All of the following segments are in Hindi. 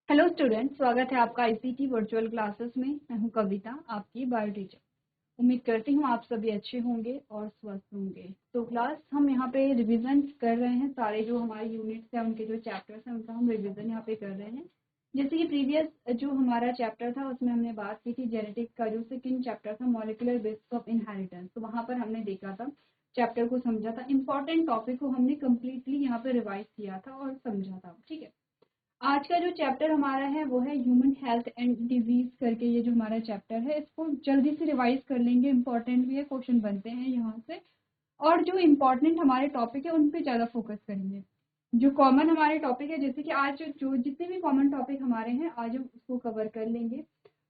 हेलो स्टूडेंट, स्वागत है आपका आईसीटी वर्चुअल क्लासेस में। मैं हूं कविता, आपकी बायो टीचर। उम्मीद करती हूं आप सभी अच्छे होंगे और स्वस्थ होंगे। तो क्लास हम यहाँ पे रिवीजन कर रहे हैं। सारे जो हमारे यूनिट्स हैं, उनके जो चैप्टर्स हैं, उनका हम रिवीजन यहाँ पे कर रहे हैं। जैसे कि प्रीवियस जो हमारा चैप्टर था, उसमें हमने बात की थी जेनेटिक्स का जो सेकंड चैप्टर था, मॉलिक्यूलर बेसिस ऑफ इनहेरिटेंस। तो वहाँ पर हमने देखा था, चैप्टर को समझा था, इंपॉर्टेंट टॉपिक को हमने कम्प्लीटली यहाँ पे रिवाइज किया था और समझा था। ठीक है, आज का जो चैप्टर हमारा है वो है ह्यूमन हेल्थ एंड डिजीज करके। ये जो हमारा चैप्टर है, इसको जल्दी से रिवाइज कर लेंगे। इंपॉर्टेंट भी है, क्वेश्चन बनते हैं यहाँ से। और जो इम्पोर्टेंट हमारे टॉपिक है उन पे ज़्यादा फोकस करेंगे। जो कॉमन हमारे टॉपिक है, जैसे कि आज जो जितने भी कॉमन टॉपिक हमारे हैं, आज हम उसको कवर कर लेंगे।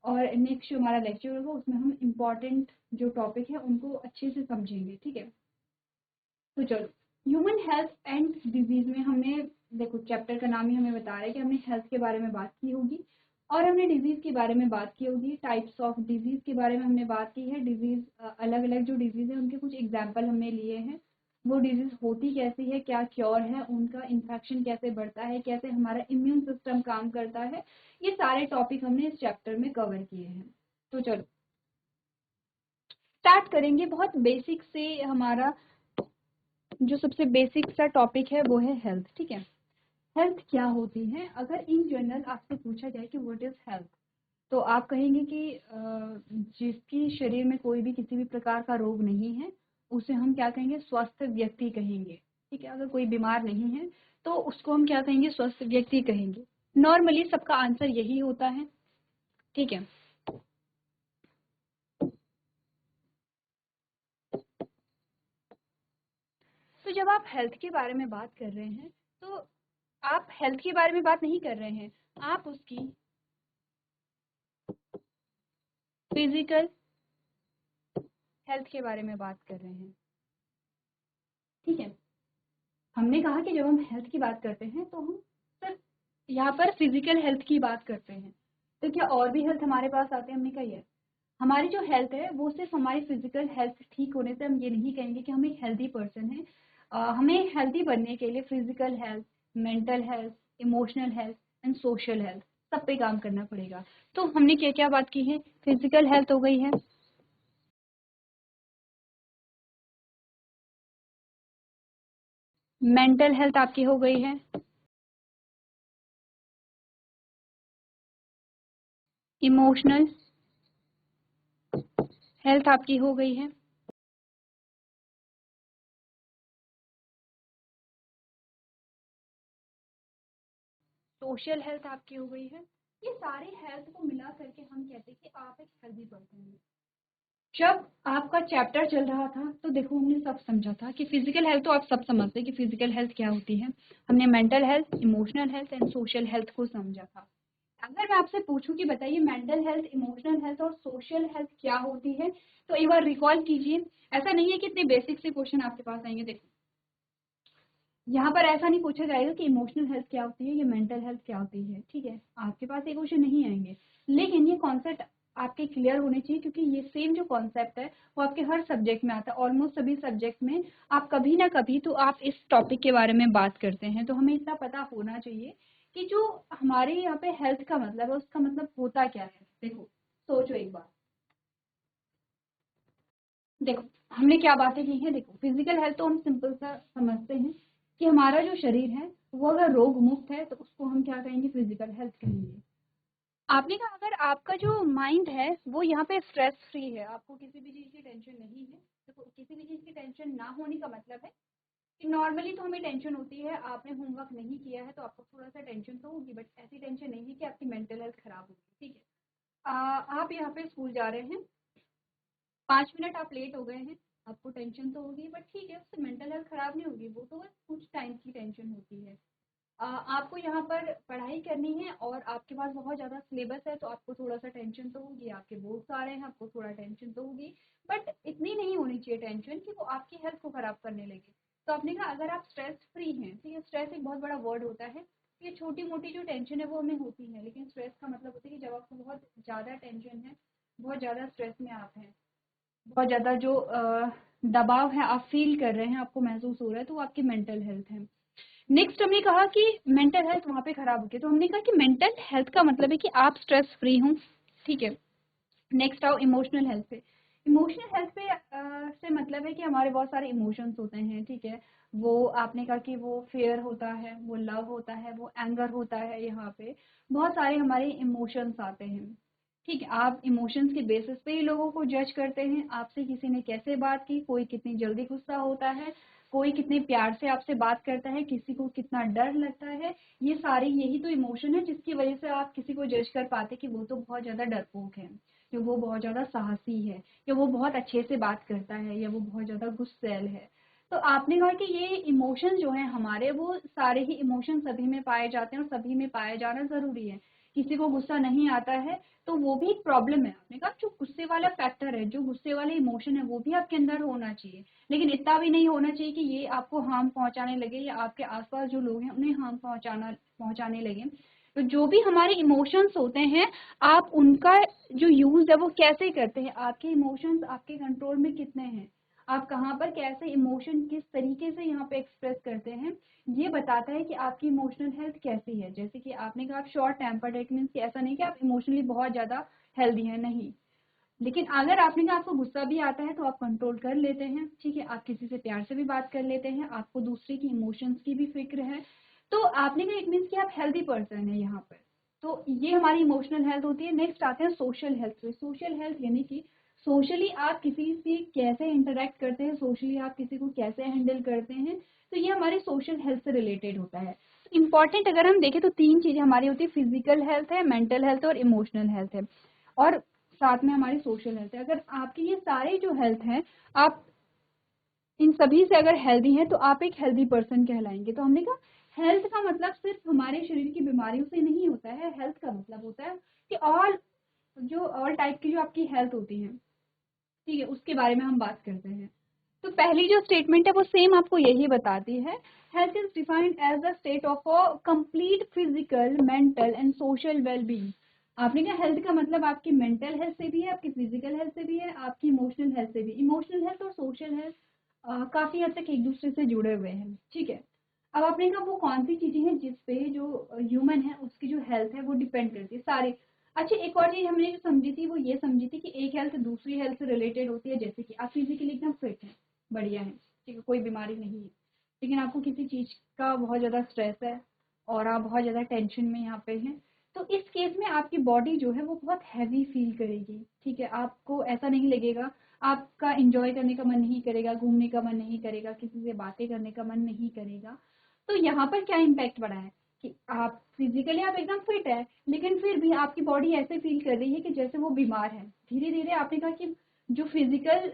और नेक्स्ट जो हमारा लेक्चर होगा उसमें हम इम्पॉर्टेंट जो टॉपिक है उनको अच्छे से समझेंगे। ठीक है, तो चलो, ह्यूमन हेल्थ एंड डिजीज में हमने, देखो चैप्टर का नाम ही हमें बता रहा है कि हमने हेल्थ के बारे में बात की होगी और हमने डिजीज के बारे में बात की होगी। टाइप्स ऑफ डिजीज के बारे में हमने बात की है। डिजीज, अलग अलग जो डिजीज है उनके कुछ एग्जाम्पल हमने लिए हैं। वो डिजीज होती कैसी है, क्या क्योर है उनका, इन्फेक्शन कैसे बढ़ता है, कैसे हमारा इम्यून सिस्टम काम करता है, ये सारे टॉपिक हमने इस चैप्टर में कवर किए हैं। तो चलो स्टार्ट करेंगे। बहुत बेसिक से हमारा जो सबसे बेसिक सा टॉपिक है वो है हेल्थ। ठीक है, हेल्थ क्या होती है? अगर इन जनरल आपसे पूछा जाए कि व्हाट इज हेल्थ, तो आप कहेंगे कि जिसकी शरीर में कोई भी किसी भी प्रकार का रोग नहीं है, उसे हम क्या कहेंगे? स्वस्थ व्यक्ति कहेंगे। ठीक है, अगर कोई बीमार नहीं है तो उसको हम क्या कहेंगे? स्वस्थ व्यक्ति कहेंगे। नॉर्मली सबका आंसर यही होता है। ठीक है, तो जब आप हेल्थ के बारे में बात कर रहे हैं, तो आप हेल्थ के बारे में बात नहीं कर रहे हैं, आप उसकी फिजिकल हेल्थ के बारे में बात कर रहे हैं। ठीक है, हमने कहा कि जब हम हेल्थ की बात करते हैं तो हम सिर्फ यहाँ पर फिजिकल हेल्थ की बात करते हैं। तो क्या और भी हेल्थ हमारे पास आते हैं? हमने कहा यस, हमारी जो हेल्थ है वो सिर्फ हमारी फिजिकल हेल्थ ठीक होने से हम ये नहीं कहेंगे कि हम एक हेल्दी पर्सन है। हमें हेल्दी बनने के लिए physical health, mental health, emotional health and social health, सब पे काम करना पड़ेगा। तो हमने क्या क्या बात की है? फिजिकल हेल्थ हो गई है, मेंटल हेल्थ आपकी हो गई है, इमोशनल हेल्थ आपकी हो गई है, सोशल हेल्थ आपकी हो गई है। ये सारी हेल्थ को मिला करके हम कहते हैं कि आप एक हेल्दी पर्सन हैं। जब आपका चैप्टर चल रहा था तो देखो हमने सब समझा था कि फिजिकल हेल्थ तो आप सब समझते हैं कि फिजिकल हेल्थ क्या होती है। हमने mental health, emotional health and social health को समझा था। अगर मैं आपसे पूछूं कि बताइए मेंटल हेल्थ, इमोशनल हेल्थ और सोशल हेल्थ क्या होती है, तो एक बार रिकॉल कीजिए। ऐसा नहीं है कि इतने बेसिक से क्वेश्चन आपके पास आएंगे। देखो, यहाँ पर ऐसा नहीं पूछा जाएगा कि इमोशनल हेल्थ क्या होती है या मेंटल हेल्थ क्या होती है। ठीक है, आपके पास ये क्वेश्चन नहीं आएंगे, लेकिन ये कॉन्सेप्ट आपके क्लियर होने चाहिए, क्योंकि ये सेम जो कॉन्सेप्ट है वो आपके हर सब्जेक्ट में आता है। ऑलमोस्ट सभी सब्जेक्ट में आप कभी ना कभी तो आप इस टॉपिक के बारे में बात करते हैं। तो हमें इतना पता होना चाहिए कि जो हमारे यहाँ पे हेल्थ का मतलब है, उसका मतलब होता क्या है। देखो, सोचो एक बार। देखो, हमने क्या बातें की हैं। देखो, फिजिकल हेल्थ तो हम सिंपल सा समझते हैं कि हमारा जो शरीर है वो अगर रोग मुक्त है तो उसको हम क्या कहेंगे? फिजिकल हेल्थ कहेंगे। आपने कहा अगर आपका जो माइंड है वो यहाँ पे स्ट्रेस फ्री है, आपको किसी भी चीज की टेंशन नहीं है, तो किसी भी चीज की टेंशन ना होने का मतलब है कि नॉर्मली तो हमें टेंशन होती है। आपने होमवर्क नहीं किया है तो आपको थोड़ा सा टेंशन तो होगी, बट ऐसी टेंशन नहीं है कि आपकी मेंटल हेल्थ खराब होगी। ठीक है, आप यहाँ पे स्कूल जा रहे हैं, 5 मिनट आप लेट हो गए हैं, आपको टेंशन तो होगी, बट ठीक है, उससे मेंटल हेल्थ खराब नहीं होगी, वो तो बस कुछ टाइम की टेंशन होती है। आपको यहाँ पर पढ़ाई करनी है और आपके पास बहुत ज़्यादा सिलेबस है, तो आपको थोड़ा सा टेंशन तो होगी। आपके बोर्ड्स आ रहे हैं, आपको थोड़ा टेंशन तो होगी, बट इतनी नहीं होनी चाहिए टेंशन कि वो आपकी हेल्थ को खराब करने लगे। तो आपने कहा अगर आप स्ट्रेस फ्री हैं, तो ये स्ट्रेस एक बहुत बड़ा वर्ड होता है। ये छोटी मोटी जो टेंशन है वो हमें होती है, लेकिन स्ट्रेस का मतलब होता है कि जब आपको बहुत ज़्यादा टेंशन है, बहुत ज़्यादा स्ट्रेस में आप हैं, बहुत ज़्यादा जो दबाव है आप फील कर रहे हैं, आपको महसूस हो रहा है, तो वो आपकी मेंटल हेल्थ है। नेक्स्ट हमने कहा कि मेंटल हेल्थ वहाँ पे खराब हो गई, तो हमने कहा कि मेंटल हेल्थ का मतलब है कि आप स्ट्रेस फ्री हों, ठीक है। नेक्स्ट आओ इमोशनल हेल्थ पे। इमोशनल हेल्थ पे से मतलब है कि हमारे बहुत सारे इमोशंस होते हैं, ठीक है। वो आपने कहा कि वो फेयर होता है, वो लव होता है, वो एंगर होता है, यहाँ पे बहुत सारे हमारे इमोशंस आते हैं, ठीक है। आप इमोशंस के बेसिस पे ही लोगों को जज करते हैं, आपसे किसी ने कैसे बात की, कोई कितनी जल्दी गुस्सा होता है, कोई कितने प्यार से आपसे बात करता है, किसी को कितना डर लगता है, ये सारे यही तो इमोशन है जिसकी वजह से आप किसी को जज कर पाते कि वो तो बहुत ज्यादा डरपोक है, या वो बहुत ज्यादा साहसी है, या वो बहुत अच्छे से बात करता है, या वो बहुत ज्यादा गुस्सैल है। तो आपने कहा कि ये इमोशन जो है हमारे, वो सारे ही इमोशन सभी में पाए जाते हैं और सभी में पाया जाना जरूरी है। किसी को गुस्सा नहीं आता है तो वो भी एक प्रॉब्लम है। आपने कहा जो गुस्से वाला फैक्टर है, जो गुस्से वाले इमोशन है, वो भी आपके अंदर होना चाहिए, लेकिन इतना भी नहीं होना चाहिए कि ये आपको हार्म पहुंचाने लगे या आपके आसपास जो लोग हैं उन्हें हार्म पहुंचाने लगे। तो जो भी हमारे इमोशंस होते हैं, आप उनका जो यूज है वो कैसे करते हैं, आपके इमोशंस आपके कंट्रोल में कितने हैं, आप कहाँ पर कैसे इमोशन किस तरीके से यहाँ पे एक्सप्रेस करते हैं, ये बताता है कि आपकी इमोशनल हेल्थ कैसी है। जैसे कि आपने कहा आप शॉर्ट टेम्पर्ड, इट मीन्स कि ऐसा नहीं कि आप इमोशनली बहुत ज्यादा हेल्दी हैं, नहीं। लेकिन अगर आपने कहा आपको गुस्सा भी आता है तो आप कंट्रोल कर लेते हैं, ठीक है, आप किसी से प्यार से भी बात कर लेते हैं, आपको दूसरे की इमोशंस की भी फिक्र है, तो आपने कहा इट मीन्स कि आप हेल्दी पर्सन है यहाँ पर। तो ये हमारी इमोशनल हेल्थ होती है। नेक्स्ट आते हैं सोशल हेल्थ पे। सोशल हेल्थ यानी कि सोशली आप किसी से कैसे इंटरेक्ट करते हैं, सोशली आप किसी को कैसे हैंडल करते हैं, तो ये हमारे सोशल हेल्थ से रिलेटेड होता है। इम्पॉर्टेंट अगर हम देखें तो तीन चीजें हमारी होती है, फिजिकल हेल्थ है, मेंटल हेल्थ और इमोशनल हेल्थ है, और साथ में हमारी सोशल हेल्थ है। अगर आपकी ये सारे जो हेल्थ हैं, आप इन सभी से अगर हेल्दी हैं तो आप एक हेल्दी पर्सन कहलाएंगे। तो हमने कहा हेल्थ का मतलब सिर्फ हमारे शरीर की बीमारियों से नहीं होता है, हेल्थ का मतलब होता है कि ऑल टाइप की जो आपकी हेल्थ होती है, ठीक है, उसके बारे में हम बात करते हैं। तो पहली जो स्टेटमेंट है वो सेम आपको यही बताती है, health is defined as the state of a complete physical, mental and social wellbeing. आपने कहा हेल्थ का मतलब आपकी मेंटल हेल्थ से भी है, आपकी फिजिकल हेल्थ से भी है, आपकी इमोशनल हेल्थ से भी। इमोशनल हेल्थ और सोशल हेल्थ काफी हद तक एक दूसरे से जुड़े हुए हैं, ठीक है। अब आपने कहा वो कौन सी चीजें हैं जिसपे जो ह्यूमन है उसकी जो हेल्थ है वो डिपेंड करती है, सारे। अच्छा, एक और चीज हमने जो समझी थी वो ये समझी थी कि एक हेल्थ दूसरी हेल्थ से रिलेटेड होती है। जैसे कि आप फिजिकली एकदम फिट हैं, बढ़िया है, ठीक है, कोई बीमारी नहीं है, लेकिन आपको किसी चीज का बहुत ज्यादा स्ट्रेस है और आप बहुत ज्यादा टेंशन में यहाँ पे हैं, तो इस केस में आपकी बॉडी जो है वो बहुत हैवी फील करेगी, ठीक है। आपको ऐसा नहीं लगेगा, आपका एंजॉय करने का मन नहीं करेगा, घूमने का मन नहीं करेगा, किसी से बातें करने का मन नहीं करेगा। तो यहाँ पर क्या इम्पैक्ट पड़ा है कि आप फिजिकली आप एकदम फिट है, लेकिन फिर भी आपकी बॉडी ऐसे फील कर रही है कि जैसे वो बीमार है। धीरे धीरे आपने कहा कि जो फिजिकल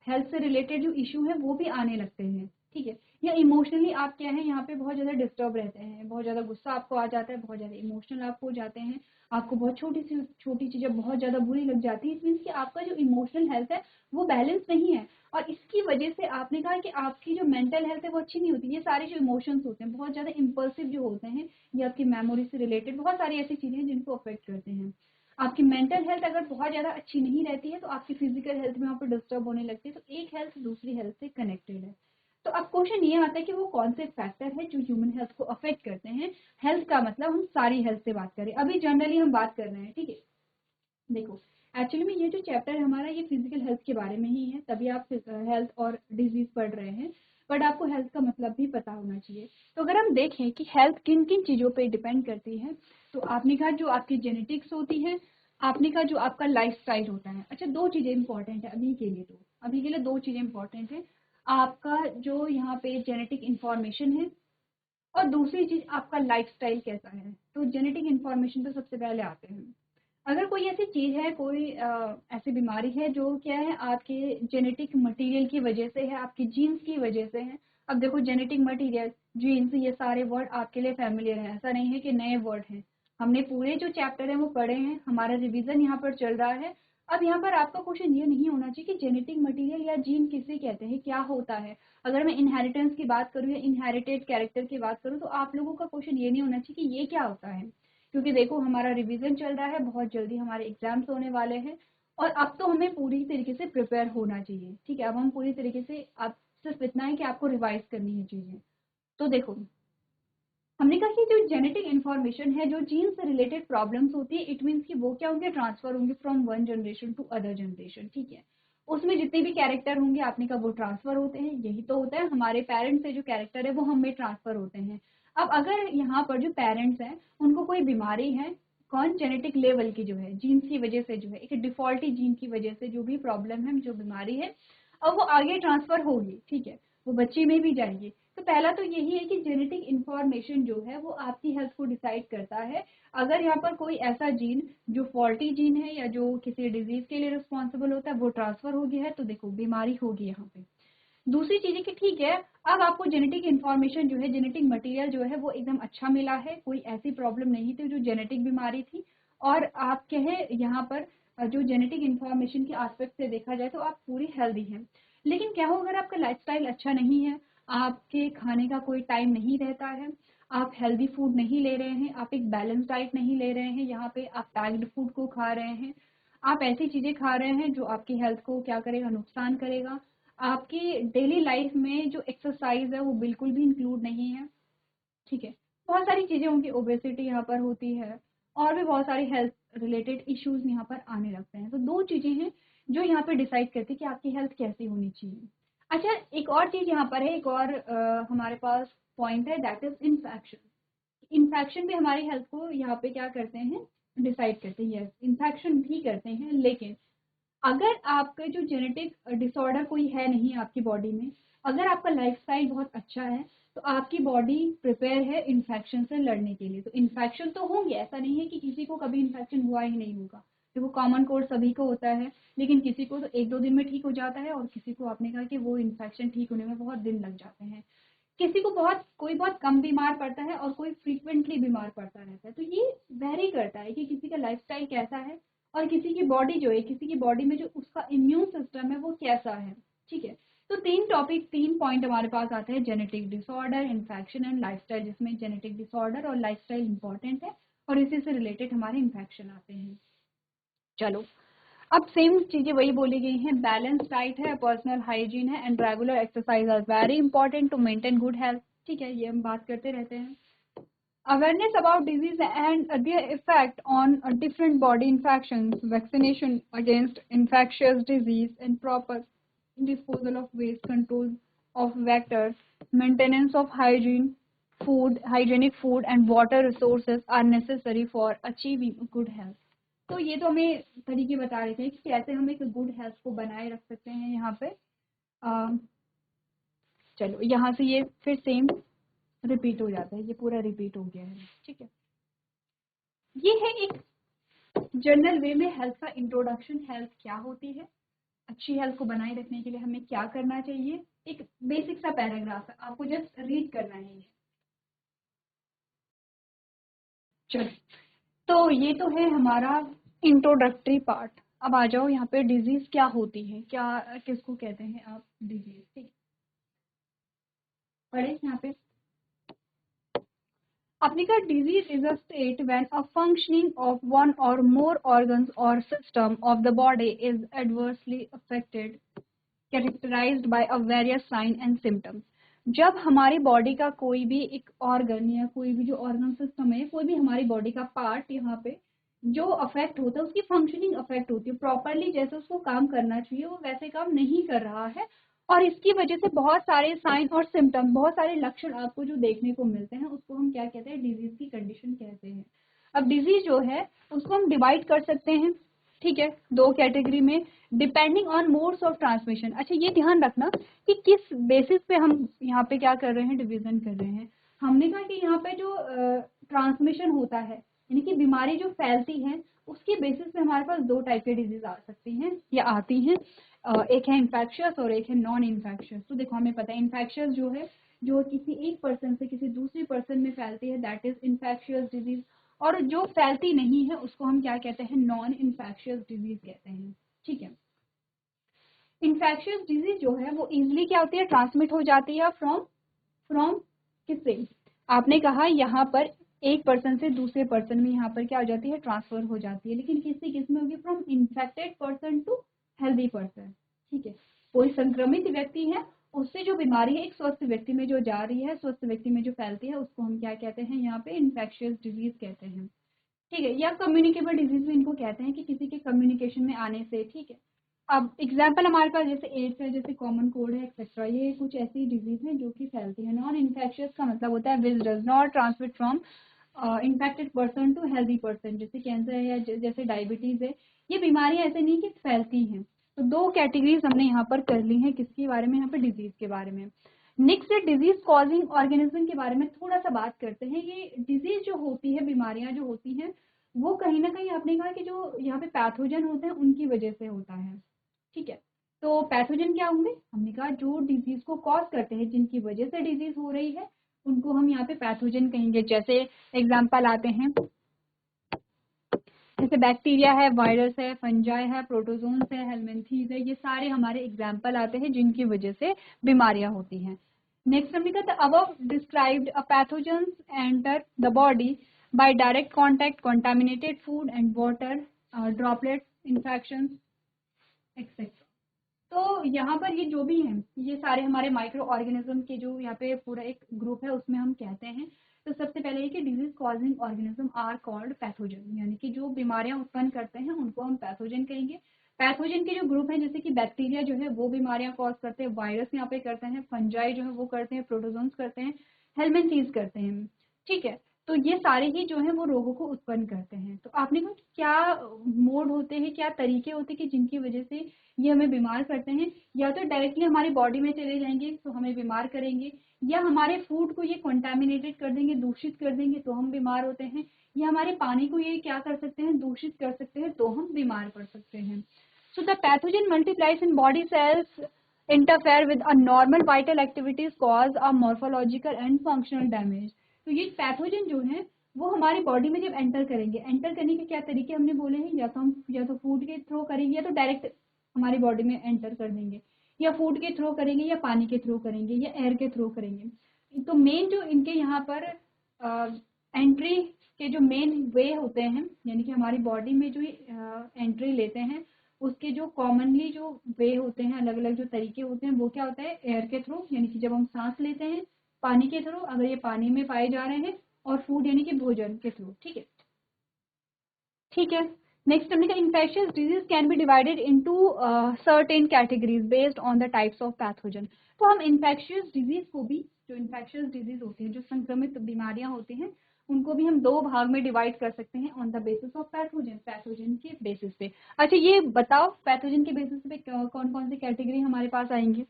हेल्थ से रिलेटेड जो इशू है वो भी आने लगते हैं, ठीक है। या इमोशनली आप क्या है यहाँ पे बहुत ज्यादा डिस्टर्ब रहते हैं, बहुत ज्यादा गुस्सा आपको आ जाता है, बहुत ज्यादा इमोशनल आप हो जाते हैं, आपको बहुत छोटी चीजें बहुत ज्यादा बुरी लग जाती है। मीन्स कि आपका जो इमोशनल हेल्थ है वो बैलेंस नहीं है, और इसकी वजह से आपने कहा कि आपकी जो मेंटल हेल्थ है वो अच्छी नहीं होती। ये सारे जो इमोशंस होते हैं बहुत ज्यादा इम्पल्सिव जो होते हैं, ये आपकी मेमोरी से रिलेटेड बहुत सारी ऐसी चीजें हैं जिनको अफेक्ट करते हैं। आपकी मेंटल हेल्थ अगर बहुत ज्यादा अच्छी नहीं रहती है तो आपकी फिजिकल हेल्थ में वहाँ पर डिस्टर्ब होने लगती है। तो एक हेल्थ दूसरी हेल्थ से कनेक्टेड है। तो अब क्वेश्चन ये आता है कि वो कौन से फैक्टर है जो ह्यूमन हेल्थ को अफेक्ट करते हैं। हेल्थ का मतलब हम सारी हेल्थ से बात करें, अभी जनरली हम बात कर रहे हैं, ठीक है। देखो, एक्चुअली में ये जो चैप्टर है हमारा ये फिजिकल हेल्थ के बारे में ही है, तभी आप हेल्थ और डिजीज पढ़ रहे हैं, बट आपको हेल्थ का मतलब भी पता होना चाहिए। तो अगर हम देखें कि हेल्थ किन किन चीजों पे डिपेंड करती है, तो आपने कहा जो आपकी जेनेटिक्स होती है, आपने कहा जो आपका लाइफस्टाइल होता है। अच्छा, दो चीजें इंपॉर्टेंट है अभी के लिए, तो अभी के लिए दो चीजें इंपॉर्टेंट है, आपका जो यहाँ पे जेनेटिक इंफॉर्मेशन है, और दूसरी चीज आपका लाइफस्टाइल कैसा है। तो जेनेटिक इंफॉर्मेशन तो सबसे पहले आते हैं। अगर कोई ऐसी चीज है, कोई ऐसी बीमारी है जो क्या है आपके जेनेटिक मटेरियल की वजह से है, आपकी जीन्स की वजह से है। अब देखो, जेनेटिक मटेरियल, जीन्स, ये सारे वर्ड आपके लिए फैमिलियर है, ऐसा नहीं है कि नए वर्ड हैं। हमने पूरे जो चैप्टर है वो पढ़े हैं, हमारा रिवीजन यहाँ पर चल रहा है। अब यहाँ पर आपका क्वेश्चन ये नहीं होना चाहिए कि जेनेटिक मटेरियल या जीन किसे कहते हैं, क्या होता है। अगर मैं इनहेरिटेंस की बात करूँ या इनहेरिटेड कैरेक्टर की बात करूँ, तो आप लोगों का क्वेश्चन ये नहीं होना चाहिए कि ये क्या होता है, क्योंकि देखो हमारा रिवीजन चल रहा है, बहुत जल्दी हमारे एग्जाम्स होने वाले हैं, और अब तो हमें पूरी तरीके से प्रिपेयर होना चाहिए, ठीक है। अब हम पूरी तरीके से, अब सिर्फ इतना है कि आपको रिवाइज करनी है चीजें। तो देखो हमने कहा कि जो जेनेटिक इन्फॉर्मेशन है, जो जीन से रिलेटेड प्रॉब्लम्स होती है, इट मीन्स कि वो क्या होंगे, ट्रांसफर होंगे from one generation to other generation. ठीक है, उसमें जितने भी कैरेक्टर होंगे आपने कहा वो ट्रांसफर होते हैं। यही तो होता है, हमारे पेरेंट्स से जो कैरेक्टर है वो हमें ट्रांसफर होते हैं। अब अगर यहाँ पर जो पेरेंट्स हैं उनको कोई बीमारी है, कौन, जेनेटिक लेवल की जो है, जीन्स की वजह से जो है, एक डिफॉल्टी जीन की वजह से जो भी प्रॉब्लम है, जो बीमारी है, अब वो आगे ट्रांसफर होगी। ठीक है, वो बच्चे में भी जाएगी। तो पहला तो यही है कि जेनेटिक इन्फॉर्मेशन जो है वो आपकी हेल्थ को डिसाइड करता है। अगर यहाँ पर कोई ऐसा जीन जो फॉल्टी जीन है या जो किसी डिजीज के लिए रिस्पॉन्सिबल होता है वो ट्रांसफर हो गया है, तो देखो बीमारी होगी यहाँ पे। दूसरी चीज है कि ठीक है, अब आपको जेनेटिक इन्फॉर्मेशन जो है, जेनेटिक मटेरियल जो है वो एकदम अच्छा मिला है, कोई ऐसी प्रॉब्लम नहीं थी जो जेनेटिक बीमारी थी, और आप कहे यहाँ पर जो जेनेटिक इन्फॉर्मेशन के एस्पेक्ट से देखा जाए तो आप पूरी हेल्दी हैं। लेकिन क्या हो अगर आपका लाइफस्टाइल अच्छा नहीं है, आपके खाने का कोई टाइम नहीं रहता है, आप हेल्दी फूड नहीं ले रहे हैं, आप एक बैलेंस डाइट नहीं ले रहे हैं, यहाँ पे आप पैक्ड फूड को खा रहे हैं, आप ऐसी चीजें खा रहे हैं जो आपकी हेल्थ को क्या करेगा, नुकसान करेगा, आपकी डेली लाइफ में जो एक्सरसाइज है वो बिल्कुल भी इंक्लूड नहीं है। ठीक है, बहुत सारी चीजें होंगी, ओबेसिटी यहाँ पर होती है, और भी बहुत सारी हेल्थ रिलेटेड इश्यूज यहाँ पर आने लगते हैं। तो दो चीजें हैं जो यहाँ पे डिसाइड करती है कि आपकी हेल्थ कैसी होनी चाहिए। अच्छा, एक और चीज यहाँ पर है, एक और हमारे पास पॉइंट है, दैट इज इन्फेक्शन। इन्फेक्शन भी हमारी हेल्थ को यहाँ पे क्या करते हैं, डिसाइड करते हैं। यस, इन्फेक्शन भी करते हैं, लेकिन अगर आपके जो जेनेटिक डिसऑर्डर कोई है नहीं आपकी बॉडी में, अगर आपका लाइफस्टाइल बहुत अच्छा है, तो आपकी बॉडी प्रिपेयर है इन्फेक्शन से लड़ने के लिए। तो इन्फेक्शन तो होंगे, ऐसा नहीं है कि किसी को कभी इन्फेक्शन हुआ ही नहीं होगा, देखो कॉमन कोल्ड सभी को होता है, लेकिन किसी को तो एक दो दिन में ठीक हो जाता है, और किसी को आपने कहा कि वो इन्फेक्शन ठीक होने में बहुत दिन लग जाते हैं। किसी को कोई बहुत कम बीमार पड़ता है और कोई फ्रीक्वेंटली बीमार पड़ता रहता है। तो ये वेरी करता है कि किसी का लाइफस्टाइल कैसा है, और किसी की बॉडी जो है, किसी की बॉडी में जो उसका इम्यून सिस्टम है वो कैसा है। ठीक है, तो तीन पॉइंट हमारे पास आते हैं, genetic disorder, infection and lifestyle, जिसमें जेनेटिक डिसऑर्डर और लाइफस्टाइल इंपॉर्टेंट है, और इसी से रिलेटेड हमारे इन्फेक्शन आते हैं। चलो, अब सेम चीजें वही बोली गई हैं, बैलेंस डाइट है, पर्सनल हाइजीन है, and regular exercise are very important to maintain good health. ठीक है, ये हम बात करते रहते हैं। Awareness about disease and their effect on different body infections, vaccination against infectious disease, and proper disposal of waste, control of vectors, maintenance of hygienic food and water resources are necessary for achieving good health. तो ये तो हमें तरीके बता रहे थे कि कैसे हम एक गुड हेल्थ को बनाए रख सकते हैं यहाँ पे। चलो यहाँ से ये फिर सेम रिपीट हो जाता है, ये पूरा रिपीट हो गया है। ठीक है, ये है एक जनरल वे में हेल्थ का इंट्रोडक्शन, हेल्थ क्या होती है, अच्छी हेल्थ को बनाए रखने के लिए हमें क्या करना चाहिए, एक बेसिक सा पैराग्राफ है, आपको जस्ट रीड करना है। चलो, तो ये तो है हमारा इंट्रोडक्टरी पार्ट। अब आ जाओ यहाँ पे, डिजीज क्या होती है, क्या किसको कहते हैं आप डिजीज। ठीक, पढ़े यहाँ पे, आपने कहा disease is a state when a functioning of one or more organs or system of the body is adversely affected, characterized by a various sign and symptoms। जब हमारी बॉडी का कोई भी एक ऑर्गन या कोई भी जो ऑर्गन सिस्टम है, कोई भी हमारी बॉडी का पार्ट यहाँ पे जो अफेक्ट होता है, उसकी फंक्शनिंग अफेक्ट होती है, प्रॉपरली जैसे उसको काम करना चाहिए वो वैसे काम नहीं कर रहा है, और इसकी वजह से बहुत सारे साइन और सिम्टम, बहुत सारे लक्षण आपको जो देखने को मिलते हैं, उसको हम क्या कहते हैं, डिजीज की कंडीशन कहते हैं। अब डिजीज जो है उसको हम डिवाइड कर सकते हैं, ठीक है, दो कैटेगरी में, depending on modes of transmission. अच्छा, ये ध्यान रखना कि किस बेसिस पे हम यहाँ पे क्या कर रहे हैं, डिवीजन कर रहे हैं। हमने कहा कि यहाँ पे जो ट्रांसमिशन होता है, यानी कि बीमारी जो फैलती है, उसके बेसिस पे हमारे पास दो टाइप के डिजीज आ सकती हैं या आती हैं, एक है इन्फेक्शियस और एक है नॉन इन्फेक्शियस। तो देखो हमें पता है इन्फेक्शियस जो है, जो किसी एक पर्सन से किसी दूसरी पर्सन में फैलती है, दैट इज इन्फेक्शियस डिजीज, और जो फैलती नहीं है उसको हम क्या कहते हैं, नॉन इन्फेक्शियस डिजीज कहते हैं। ठीक है, इन्फेक्शियस डिजीज जो है वो इजिली क्या होती है, ट्रांसमिट हो जाती है फ्रॉम किससे, आपने कहा यहाँ पर एक पर्सन से दूसरे पर्सन में यहाँ पर क्या हो जाती है, ट्रांसफर हो जाती है, लेकिन किस में होगी, from infected person to healthy person. ठीक है, कोई संक्रमित व्यक्ति है उससे जो बीमारी है एक स्वस्थ व्यक्ति में जो जा रही है, स्वस्थ व्यक्ति में जो फैलती है, उसको हम क्या कहते हैं यहाँ पे, इन्फेक्शियस डिजीज कहते हैं। ठीक है, या कम्युनिकेबल डिजीज भी इनको कहते हैं कि किसी के कम्युनिकेशन में आने से। ठीक है, अब एग्जाम्पल हमारे पास जैसे एड्स है, जैसे कॉमन कोल्ड है एक्सेट्रा, ये कुछ ऐसी डिजीज है जो कि फैलती है। नॉन इन्फेक्शियस का मतलब होता है which does not transmit from infected person to healthy person, जैसे कैंसर है या जैसे डायबिटीज है। ये बीमारियां ऐसे नहीं कि फैलती हैं। तो दो कैटेगरीज हमने यहाँ पर कर ली हैं, किसके बारे में, यहाँ पर डिजीज के बारे में। नेक्स्ट डिजीज कॉजिंग ऑर्गेनिज्म के बारे में थोड़ा सा बात करते हैं। ये डिजीज जो होती है, बीमारियां जो होती हैं, वो कहीं ना कहीं आपने कहा कि जो यहाँ पे पैथोजन होते हैं उनकी वजह से होता है। ठीक है, तो पैथोजन क्या होंगे, हमने कहा जो डिजीज को कॉज करते हैं, जिनकी वजह से डिजीज हो रही है, उनको हम यहाँ पे पैथोजन कहेंगे। जैसे एग्जाम्पल आते हैं, जैसे बैक्टीरिया है, वायरस है, फंजाई है, प्रोटोजोन्स है, हेलमिंथीज है, ये सारे हमारे एग्जाम्पल आते हैं जिनकी वजह से बीमारियां होती हैं। नेक्स्ट हमने कहा था above described a pathogens enter the body by direct contact, contaminated food and water, droplets, infection etcetera. तो यहाँ पर ये जो भी हैं, ये सारे हमारे माइक्रो ऑर्गेनिज्म के जो यहाँ पे पूरा एक ग्रुप है, उसमें हम कहते हैं। तो सबसे पहले ये कि disease causing organism are called pathogen, यानी कि जो बीमारियां उत्पन्न करते हैं उनको हम पैथोजन कहेंगे। पैथोजन के जो ग्रुप है, जैसे कि बैक्टीरिया जो है वो बीमारियां कॉज करते हैं, वायरस यहाँ पे करते हैं, फंजाई जो है वो करते हैं, प्रोटोजोन्स करते हैं, हेलमिंथीज करते हैं। ठीक है, तो ये सारे ही जो है वो रोगों को उत्पन्न करते हैं। तो आपने कहा क्या मोड होते हैं, क्या तरीके होते हैं कि जिनकी वजह से ये हमें बीमार करते हैं। या तो डायरेक्टली हमारी बॉडी में चले जाएंगे तो हमें बीमार करेंगे, या हमारे फूड को ये कंटामिनेटेड कर देंगे, दूषित कर देंगे, तो हम बीमार होते हैं, या हमारे पानी को ये क्या कर सकते हैं, दूषित कर सकते हैं, तो हम बीमार पड़ सकते हैं। So the pathogen multiplies in body cells, interfere with a normal vital activities, cause a morphological and functional damage. तो ये पैथोजन जो है वो हमारी बॉडी में जब एंटर करेंगे, एंटर करने के क्या तरीके हमने बोले हैं, या तो हम या तो फूड के थ्रू करेंगे, या तो डायरेक्ट हमारी बॉडी में एंटर कर देंगे, या फूड के थ्रू करेंगे, या पानी के थ्रू करेंगे, या एयर के थ्रू करेंगे। तो मेन जो इनके यहाँ पर एंट्री के जो मेन वे होते हैं, यानी कि हमारी बॉडी में जो एंट्री लेते हैं, उसके जो कॉमनली जो वे होते हैं, अलग अलग जो तरीके होते हैं, वो क्या होता है, एयर के थ्रू, यानी कि जब हम सांस लेते हैं, पानी के थ्रू अगर ये पानी में पाए जा रहे हैं, और फूड यानी कि भोजन के थ्रू। ठीक है, ठीक है। नेक्स्ट हमने कहा infectious disease can be divided into certain categories based on the types of pathogen. तो हम इन्फेक्शियस डिजीज को भी, जो इन्फेक्शियस डिजीज होती है, जो संक्रमित बीमारियां होती हैं, उनको भी हम दो भाग में डिवाइड कर सकते हैं on the basis of pathogen, pathogen के बेसिस पे। अच्छा ये बताओ पैथोजन के बेसिस पे कौन कौन सी कैटेगरी हमारे पास आएंगी।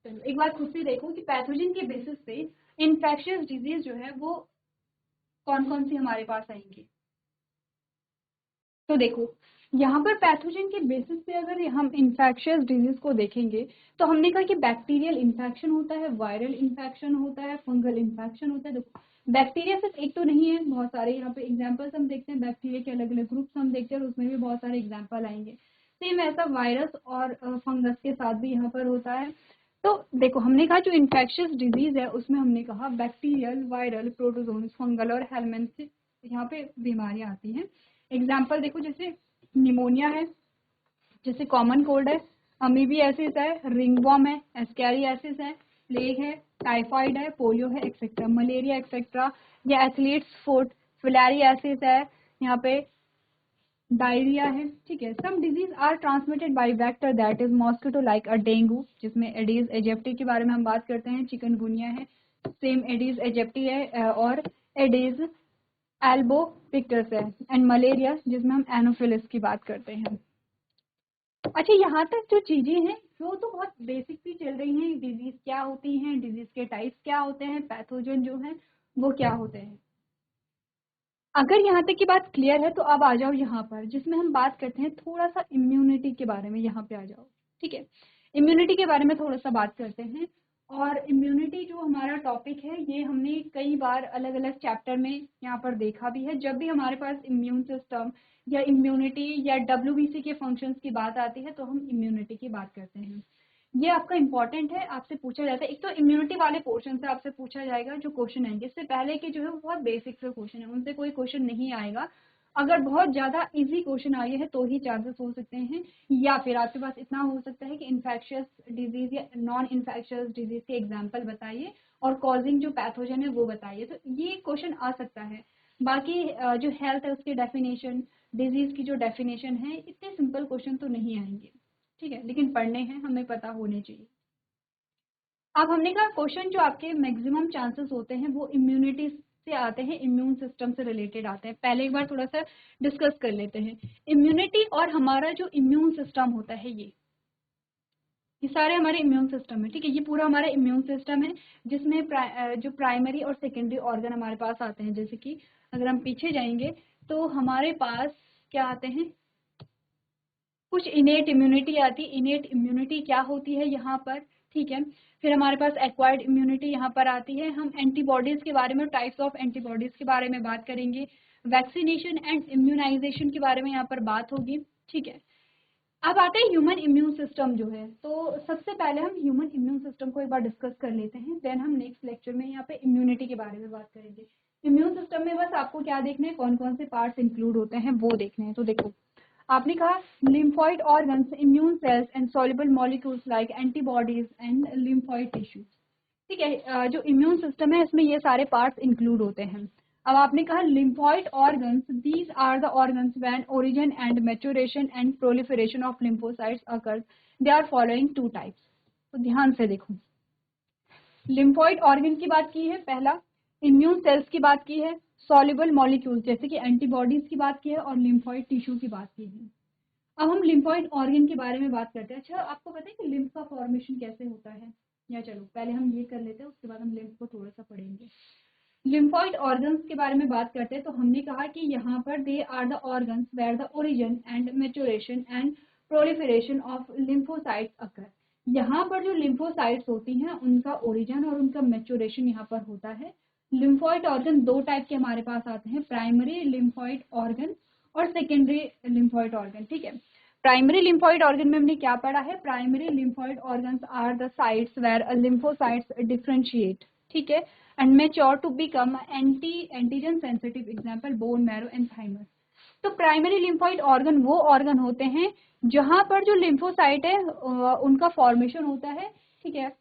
चलो एक बार खुद से देखो कि पैथोजन के बेसिस पे इन्फेक्शियस डिजीज जो है वो कौन कौन सी हमारे पास आएंगी। तो देखो यहाँ पर पैथोजन के बेसिस पे अगर हम इन्फेक्शियस डिजीज को देखेंगे, तो हमने कहा कि बैक्टीरियल इन्फेक्शन होता है, वायरल इन्फेक्शन होता है, फंगल इन्फेक्शन होता है। देखो बैक्टीरिया सिर्फ एक तो नहीं है, बहुत सारे यहाँ पे एग्जाम्पल्स हम देखते हैं, बैक्टीरिया के अलग अलग ग्रुप्स हम देखते हैं और उसमें भी बहुत सारे एग्जाम्पल आएंगे। सेम ऐसा वायरस और फंगस के साथ भी यहाँ पर होता है। तो देखो हमने कहा जो इन्फेक्शियस डिजीज है उसमें हमने कहा बैक्टीरियल, वायरल, प्रोटोजोन्स, फंगल और हेलमिंथ यहाँ पे बीमारियां आती हैं। एग्जाम्पल देखो जैसे निमोनिया है, जैसे कॉमन कोल्ड है, अमीबियासिस है, रिंगवॉर्म है, एस्कैरियासिस है, प्लेग है, टाइफाइड है, पोलियो है एक्सेट्रा, मलेरिया एक्सेट्रा, या एथलीट्स फुट, फिलेरियासिस है, यहाँ पे डायरिया है। ठीक है, some disease are transmitted by vector that is mosquito like a dengue, जिसमें एडीज एजिप्टी के बारे में हम बात करते हैं, चिकनगुनिया है, सेम एडीज एजिप्टी है, और एडीज एल्बो पिक्टस है, एंड मलेरिया जिसमें हम एनोफिलिस की बात करते हैं। अच्छा यहाँ तक जो चीजें हैं वो तो बहुत बेसिक सी चल रही हैं, डिजीज क्या होती हैं, डिजीज के टाइप्स क्या होते हैं, पैथोजन जो है वो क्या होते हैं। अगर यहाँ तक की बात क्लियर है तो अब आ जाओ यहाँ पर, जिसमें हम बात करते हैं थोड़ा सा इम्यूनिटी के बारे में। यहाँ पे आ जाओ, ठीक है, इम्यूनिटी के बारे में थोड़ा सा बात करते हैं। और इम्यूनिटी जो हमारा टॉपिक है ये हमने कई बार अलग अलग चैप्टर में यहाँ पर देखा भी है। जब भी हमारे पास इम्यून सिस्टम या इम्यूनिटी या WBC के फंक्शंस की बात आती है तो हम इम्यूनिटी की बात करते हैं। ये आपका इंपॉर्टेंट है, आपसे पूछा जाता है। एक तो इम्यूनिटी वाले पोर्शन से आपसे पूछा जाएगा जो क्वेश्चन आएंगे, इससे पहले के जो है वो बहुत बेसिक से क्वेश्चन है, उनसे कोई क्वेश्चन नहीं आएगा। अगर बहुत ज़्यादा इजी क्वेश्चन आए हैं तो ही चांसेस हो सकते हैं, या फिर आपके पास इतना हो सकता है कि इन्फेक्शियस डिजीज या नॉन इन्फेक्शियस डिजीज के एग्जाम्पल बताइए और कॉजिंग जो पैथोजन है वो बताइए, तो ये क्वेश्चन आ सकता है। बाकी जो हेल्थ है उसकी डेफिनेशन, डिजीज की जो डेफिनेशन है, इतने सिंपल क्वेश्चन तो नहीं आएंगे, ठीक है, लेकिन पढ़ने हैं, हमें पता होने चाहिए। अब हमने कहा क्वेश्चन जो आपके मैक्सिमम चांसेस होते हैं वो इम्यूनिटी से आते हैं, इम्यून सिस्टम से रिलेटेड आते हैं। पहले एक बार थोड़ा सा डिस्कस कर लेते हैं इम्यूनिटी और हमारा जो इम्यून सिस्टम होता है, ये सारे हमारे इम्यून सिस्टम है, ठीक है, ये पूरा हमारा इम्यून सिस्टम है जिसमें जो प्राइमरी और सेकेंडरी ऑर्गन हमारे पास आते हैं। जैसे कि अगर हम पीछे जाएंगे तो हमारे पास क्या आते हैं, कुछ इनेट इम्यूनिटी आती है। इनेट इम्यूनिटी क्या होती है यहाँ पर, ठीक है, फिर हमारे पास एक्वायर्ड इम्यूनिटी यहाँ पर आती है। हम एंटीबॉडीज के बारे में, टाइप्स ऑफ एंटीबॉडीज के बारे में बात करेंगे, वैक्सीनेशन एंड इम्यूनाइजेशन के बारे में यहाँ पर बात होगी, ठीक है। अब आते हैं ह्यूमन इम्यून सिस्टम जो है, तो सबसे पहले हम ह्यूमन इम्यून सिस्टम को एक बार डिस्कस कर लेते हैं, देन हम नेक्स्ट लेक्चर में यहाँ पे इम्यूनिटी के बारे में बात करेंगे। इम्यून सिस्टम में बस आपको क्या देखना है, कौन कौन से पार्ट्स इंक्लूड होते हैं वो देखने हैं। तो देखो, आपने कहा lymphoid organs, immune cells and soluble molecules like antibodies and lymphoid tissues, ठीक है। जो इम्यून सिस्टम है इसमें ये सारे पार्ट्स इंक्लूड होते हैं। अब आपने कहा lymphoid organs, these are the organs when origin and maturation and proliferation of lymphocytes occurs, they are following two types. तो ध्यान से देखो, लिम्फॉइड ऑर्गन की बात की है पहला, इम्यून सेल्स की बात की है, सॉल्युबल मॉलिक्यूल्स जैसे कि एंटीबॉडीज की बात की है, और लिम्फॉइड टिश्यू की बात की है। अब हम लिम्फॉइड ऑर्गन के बारे में बात करते हैं। अच्छा, आपको पता है कि लिम्फ का फॉर्मेशन कैसे होता है, या चलो पहले हम ये कर लेते हैं, उसके बाद हम लिम्फ को थोड़ा सा पढ़ेंगे। लिम्फॉइड ऑर्गन्स के बारे में बात करते हैं तो हमने कहा कि यहाँ पर they are the organs where the origin and maturation and proliferation of lymphocytes occur. यहाँ पर जो लिम्फोसाइट्स होती हैं उनका ओरिजिन और उनका मैच्योरेशन यहाँ पर होता है। लिम्फॉइड ऑर्गन दो टाइप के हमारे पास आते हैं, प्राइमरी लिम्फॉइड ऑर्गन और सेकेंडरी लिम्फॉइड ऑर्गन, ठीक है। प्राइमरी लिम्फॉइड ऑर्गन में हमने क्या पढ़ा है, primary lymphoid organs are the sites where lymphocytes differentiate, ठीक है, and mature to become antigen sensitive, example bone marrow and thymus। तो प्राइमरी लिम्फोइड ऑर्गन वो ऑर्गन होते हैं जहां पर जो लिम्फोसाइट है उनका फॉर्मेशन होता है, ठीक है,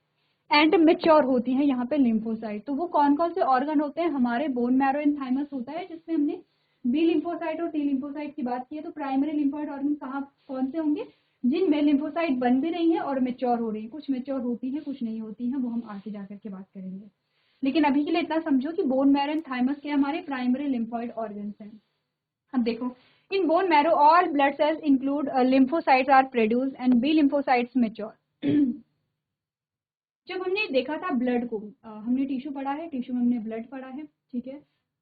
एंड मेच्योर होती है यहाँ पे लिम्फोसाइट। तो वो कौन कौन से ऑर्गन होते हैं, हमारे बोन मैरो एंड थाइमस होता है जिसमें हमने बी लिम्फोसाइट और टी लिम्फोसाइट की बात की है। तो प्राइमरी लिम्फोइड ऑर्गन कहाँ कौन से होंगे, जिनमें लिम्फोसाइट बन भी रही है और मेच्योर हो रही है, कुछ मेच्योर होती है कुछ नहीं होती है, वो हम आगे जाकर के बात करेंगे। लेकिन अभी के लिए इतना समझो कि बोन मैरो एंड थाइमस के हमारे प्राइमरी लिम्फॉइड ऑर्गन्स हैं। अब देखो, in bone marrow all blood cells include lymphocytes are produce and B lymphocytes mature. जब हमने देखा था ब्लड को, हमने टिश्यू पढ़ा है, टिश्यू में हमने ब्लड पढ़ा है, ठीक है,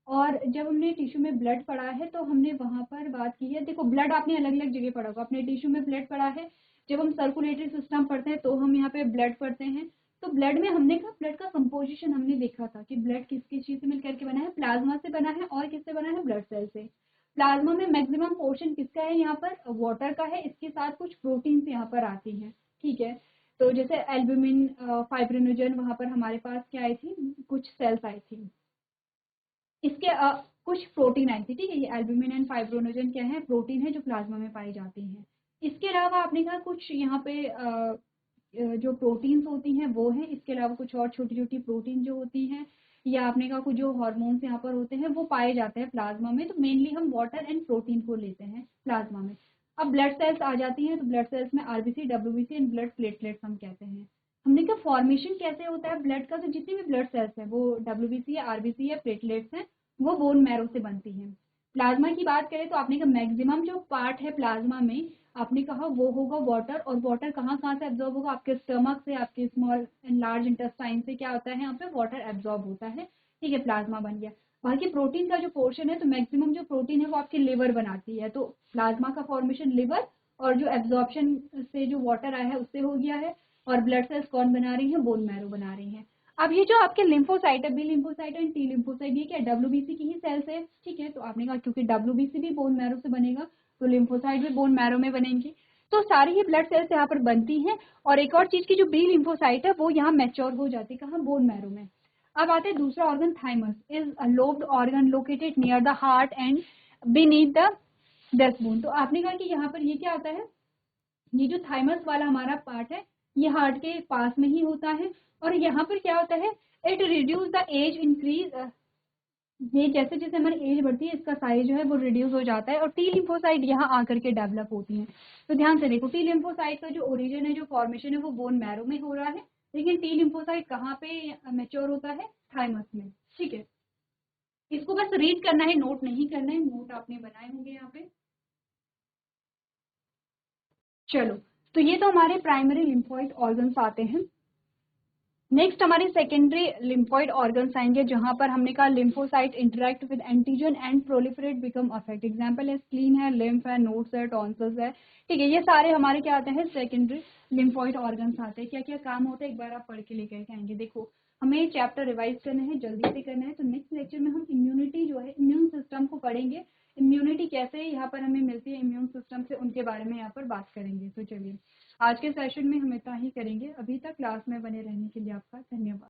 और जब हमने टिश्यू में ब्लड पढ़ा है तो हमने वहां पर बात की है, देखो ब्लड आपने अलग अलग जगह पढ़ा होगा, अपने टिश्यू में ब्लड पढ़ा है, जब हम सर्कुलेटरी सिस्टम पढ़ते हैं तो हम यहाँ पे ब्लड पढ़ते हैं। तो ब्लड में हमने कहा, ब्लड का कंपोजिशन हमने देखा था कि ब्लड किस किस चीज से मिलकर के बना है, प्लाज्मा से बना है और किससे बना है, ब्लड सेल से। प्लाज्मा में मैक्सिमम पोर्शन किसका है, यहाँ पर वाटर का है, इसके साथ कुछ प्रोटीन यहाँ पर आती हैं, ठीक है। तो जैसे एल्ब्यूमिन, फाइब्रिनोजन, वहां पर हमारे पास क्या आई थी, कुछ सेल्स आई थी, इसके कुछ प्रोटीन आई थी, ठीक है। ये एल्ब्यूमिन एंड फाइब्रिनोजन क्या है, प्रोटीन है जो प्लाज्मा में पाई जाती हैं। इसके अलावा आपने कहा कुछ यहाँ पे जो प्रोटीन्स होती हैं वो हैं, इसके अलावा कुछ और छोटी छोटी प्रोटीन जो होती हैं, या आपने कहा कुछ जो हार्मोन्स यहाँ पर होते हैं वो पाए जाते हैं प्लाज्मा में। तो मेनली हम वाटर एंड प्रोटीन को लेते हैं प्लाज्मा में। अब ब्लड सेल्स आ जाती हैं, तो ब्लड सेल्स में RBC, WBC and blood platelets हम कहते हैं। हमने कहा फॉर्मेशन कैसे होता है ब्लड का, तो जितनी भी ब्लड सेल्स है वो डब्ल्यूबीसी है, आरबीसी है, प्लेटलेट्स हैं, वो बोन मैरो से बनती हैं। प्लाज्मा की बात करें तो आपने कहा मैक्सिमम जो पार्ट है प्लाज्मा में, आपने कहा वो होगा वाटर, और वाटर कहाँ कहाँ से एब्जॉर्ब होगा, आपके स्टमक से, आपके स्मॉल एंड लार्ज इंटेस्टाइन से क्या होता है, यहाँ पे वाटर एब्जॉर्ब होता है, ठीक है, प्लाज्मा बन गया। बाकी प्रोटीन का जो पोर्शन है, तो मैक्सिमम जो प्रोटीन है वो आपकी लिवर बनाती है, तो प्लाज्मा का फॉर्मेशन लिवर, और जो एब्जॉर्प्शन से जो वाटर आया है उससे हो गया है, और ब्लड सेल्स कौन बना रही है, बोन मैरो बना रही है। अब ये जो आपके लिम्फोसाइट है, B lymphocyte and T lymphocyte, ये क्या डब्ल्यूबीसी की ही सेल्स है, ठीक है। तो आपने कहा क्योंकि डब्ल्यूबीसी भी बोन मैरो से बनेगा तो लिम्फोसाइट भी बोन मैरो में बनेंगे, तो सारी ही ब्लड सेल्स यहाँ पर बनती हैं। और एक और चीज की जो बी लिम्फोसाइट है वो यहाँ मैच्योर हो जाती है, कहाँ, बोन मैरो में। अब आते हैं दूसरा organ, thymus is a lobed organ located near the heart and beneath the breastbone। तो आपने कहा कि यहाँ पर ये क्या आता है, ये जो थाइमस वाला हमारा पार्ट है ये हार्ट के पास में ही होता है। और यहाँ पर क्या होता है, it reduce the age increase, ये जैसे जैसे हमारी एज बढ़ती है इसका साइज जो है वो रिड्यूस हो जाता है और टी लिम्फोसाइट यहाँ आकर के डेवलप होती हैं। तो ध्यान से देखो, टी लिम्फोसाइट का जो ओरिजिन है, जो फॉर्मेशन है वो बोन मैरो में हो रहा है, लेकिन टी लिम्फोसाइट कहाँ पे मैच्योर होता है, थाइमस में। ठीक है, इसको बस रीड करना है, नोट नहीं करना है, नोट आपने बनाए होंगे यहाँ पे। चलो, तो ये तो हमारे प्राइमरी लिम्फोइड ऑर्गन्स आते हैं। नेक्स्ट हमारे सेकेंडरी लिम्फोइड ऑर्गन्स आएंगे, जहां पर हमने कहा lymphocyte interact with antigen and proliferate become affect. Example है स्प्लीन है, लिम्फ है, नोड्स है, टॉन्सिल्स है। ठीक है, ये सारे हमारे क्या आते हैं, सेकेंडरी लिम्फोइड ऑर्गन्स आते हैं। क्या क्या काम होता है एक बार आप पढ़ के लेकर आएंगे। देखो, हमें चैप्टर रिवाइज करना है, जल्दी से करना है। तो नेक्स्ट लेक्चर में हम इम्यूनिटी जो है, इम्यून सिस्टम को पढ़ेंगे। इम्यूनिटी कैसे यहाँ पर हमें मिलती है इम्यून सिस्टम से, उनके बारे में यहाँ पर बात करेंगे। तो चलिए, आज के सेशन में हम इतना ही करेंगे। अभी तक क्लास में बने रहने के लिए आपका धन्यवाद।